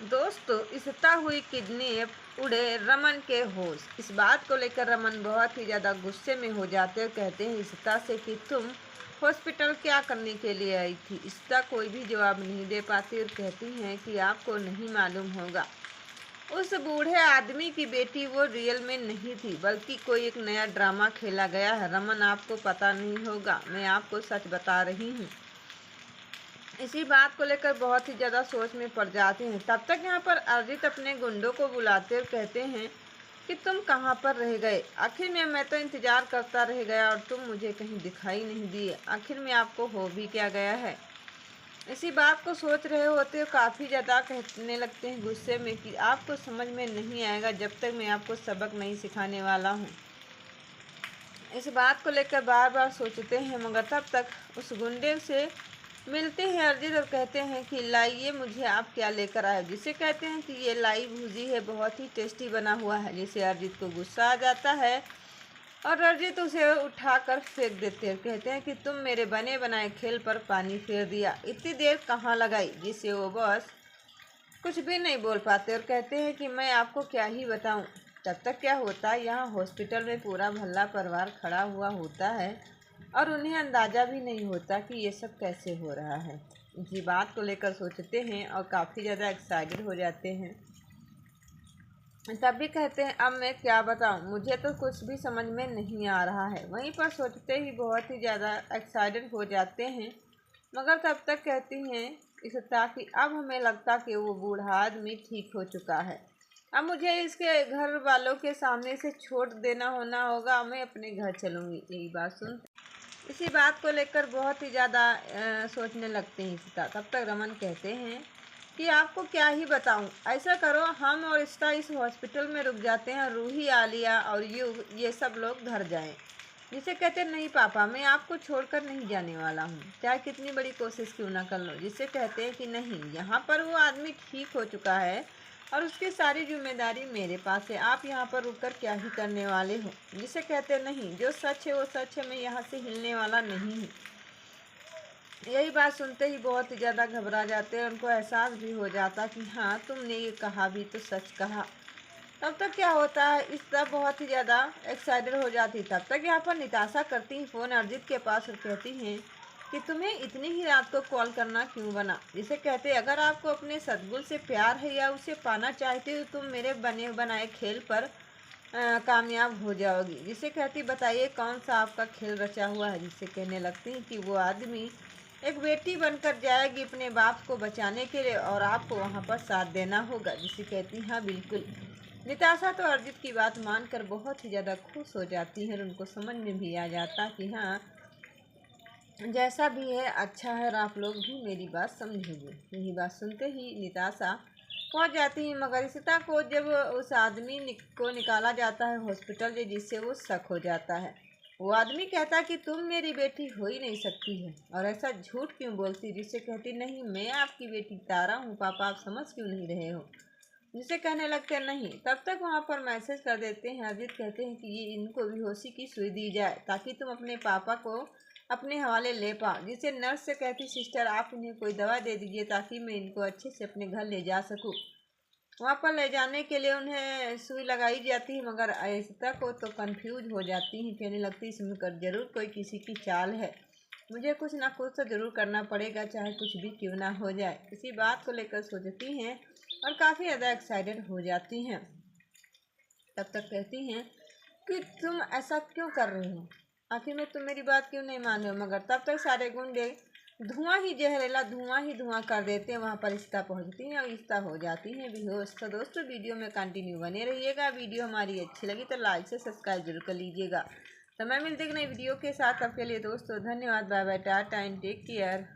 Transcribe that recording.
दोस्तों, इस्ता हुई किडनैप, उड़े रमन के होश। इस बात को लेकर रमन बहुत ही ज़्यादा गुस्से में हो जाते और कहते हैं इस्ता से कि तुम हॉस्पिटल क्या करने के लिए आई थी। इस्ता कोई भी जवाब नहीं दे पाती और कहती हैं कि आपको नहीं मालूम होगा, उस बूढ़े आदमी की बेटी वो रियल में नहीं थी, बल्कि कोई एक नया ड्रामा खेला गया है। रमन, आपको पता नहीं होगा, मैं आपको सच बता रही हूँ। इसी बात को लेकर बहुत ही ज़्यादा सोच में पड़ जाते हैं। तब तक यहाँ पर अरिजीत अपने गुंडों को बुलाते और कहते हैं कि तुम कहाँ पर रह गए। आखिर में मैं तो इंतज़ार करता रह गया और तुम मुझे कहीं दिखाई नहीं दिए। आखिर में आपको हो भी क्या गया है। इसी बात को सोच रहे होते हो काफ़ी ज़्यादा कहने लगते हैं गुस्से में कि आपको समझ में नहीं आएगा जब तक मैं आपको सबक नहीं सिखाने वाला हूँ। इस बात को लेकर बार बार सोचते हैं, मगर तब तक उस गुंडे से मिलते हैं अरिजीत और कहते हैं कि लाइए, मुझे आप क्या लेकर आए। जिसे कहते हैं कि ये लाई भुजी है, बहुत ही टेस्टी बना हुआ है। जिसे अरिजीत को गुस्सा आ जाता है और अरिजीत उसे उठाकर फेंक देते हैं। कहते हैं कि तुम मेरे बने बनाए खेल पर पानी फेर दिया, इतनी देर कहाँ लगाई। जिसे वो बस कुछ भी नहीं बोल पाते और कहते हैं कि मैं आपको क्या ही बताऊं। तब तक क्या होता है, यहाँ हॉस्पिटल में पूरा भल्ला परिवार खड़ा हुआ होता है और उन्हें अंदाज़ा भी नहीं होता कि ये सब कैसे हो रहा है। इसी बात को लेकर सोचते हैं और काफ़ी ज़्यादा एक्साइटेड हो जाते हैं। तब भी कहते हैं अब मैं क्या बताऊं, मुझे तो कुछ भी समझ में नहीं आ रहा है। वहीं पर सोचते ही बहुत ही ज़्यादा एक्साइटेड हो जाते हैं, मगर तब तक कहती हैं इशिता कि अब हमें लगता कि वो बूढ़ा आदमी ठीक हो चुका है। अब मुझे इसके घर वालों के सामने से छोड़ देना होगा, मैं अपने घर चलूँगी। यही बात सुन इसी बात को लेकर बहुत ही ज़्यादा सोचने लगते हैं इशिता। तब तक रमन कहते हैं कि आपको क्या ही बताऊं, ऐसा करो हम और इशिता इस हॉस्पिटल में रुक जाते हैं, रूही, आलिया और ये सब लोग घर जाएं। जिसे कहते नहीं पापा, मैं आपको छोड़कर नहीं जाने वाला हूँ, चाहे कितनी बड़ी कोशिश क्यों ना कर लो। जिसे कहते हैं कि नहीं, यहाँ पर वो आदमी ठीक हो चुका है और उसकी सारी जिम्मेदारी मेरे पास है, आप यहाँ पर रुककर क्या ही करने वाले हो। जिसे कहते नहीं, जो सच है वो सच है, मैं यहाँ से हिलने वाला नहीं हूँ। यही बात सुनते ही बहुत ही ज़्यादा घबरा जाते हैं। उनको एहसास भी हो जाता कि हाँ, तुमने ये कहा भी तो सच कहा। तब तक क्या होता है, इस तरह बहुत ही ज़्यादा एक्साइटेड हो जाती। तब तक यहाँ पर निताशा करती हैं फ़ोन अरिजीत के पास और कहती हैं कि तुम्हें इतनी ही रात को कॉल करना क्यों बना। जिसे कहते अगर आपको अपने सद्गुण से प्यार है या उसे पाना चाहते हो, तुम मेरे बने बनाए खेल पर कामयाब हो जाओगी। जिसे कहती बताइए कौन सा आपका खेल रचा हुआ है। जिससे कहने लगती कि वो आदमी एक बेटी बनकर जाएगी अपने बाप को बचाने के लिए और आपको वहाँ पर साथ देना होगा। जिसे कहती हाँ बिल्कुल। निताशा तो अरिजीत की बात मानकर बहुत ही ज़्यादा खुश हो जाती है और उनको समझ में भी आ जाता कि हाँ, जैसा भी है अच्छा है और आप लोग भी मेरी बात समझेंगे। यही बात सुनते ही निताशा पहुंच जाती है, मगर इशिता को जब उस आदमी को निकाला जाता है हॉस्पिटल से, जिससे वो शक हो जाता है। वो आदमी कहता है कि तुम मेरी बेटी हो ही नहीं सकती है और ऐसा झूठ क्यों बोलती। जिससे कहती नहीं, मैं आपकी बेटी तारा हूँ पापा, आप समझ क्यों नहीं रहे हो। जिसे कहने लगते नहीं। तब तक वहाँ पर मैसेज कर देते हैं अरिजीत। कहते हैं कि ये इनको भी होशी की सुई दी जाए ताकि तुम अपने पापा को अपने हवाले ले पाओ। जिसे नर्स से कहती सिस्टर आप इन्हें कोई दवा दे दीजिए ताकि मैं इनको अच्छे से अपने घर ले जा सकूँ। वहाँ पर ले जाने के लिए उन्हें सुई लगाई जाती है, मगर आयशा को तो कंफ्यूज हो जाती हैं। कहने लगती इसमें कर जरूर कोई किसी की चाल है, मुझे कुछ ना कुछ तो ज़रूर करना पड़ेगा, चाहे कुछ भी क्यों ना हो जाए। इसी बात को लेकर सोचती हैं और काफ़ी ज़्यादा एक्साइटेड हो जाती हैं। तब तक कहती हैं कि तुम ऐसा क्यों कर रहे हो, आखिर में तुम मेरी बात क्यों नहीं मान रहे हो। मगर तब तक सारे गुंडे धुआं ही जहरीला धुआं कर देते हैं। वहाँ पर इशिता पहुँचती हैं और इशिता हो जाती हैं बेहोश। तो दोस्तों वीडियो में कंटिन्यू बने रहिएगा। वीडियो हमारी अच्छी लगी तो लाइक से सब्सक्राइब जरूर कर लीजिएगा। तो मैं मिलते हैं नई वीडियो के साथ। आपके लिए दोस्तों धन्यवाद। Bye bye, tata and take care.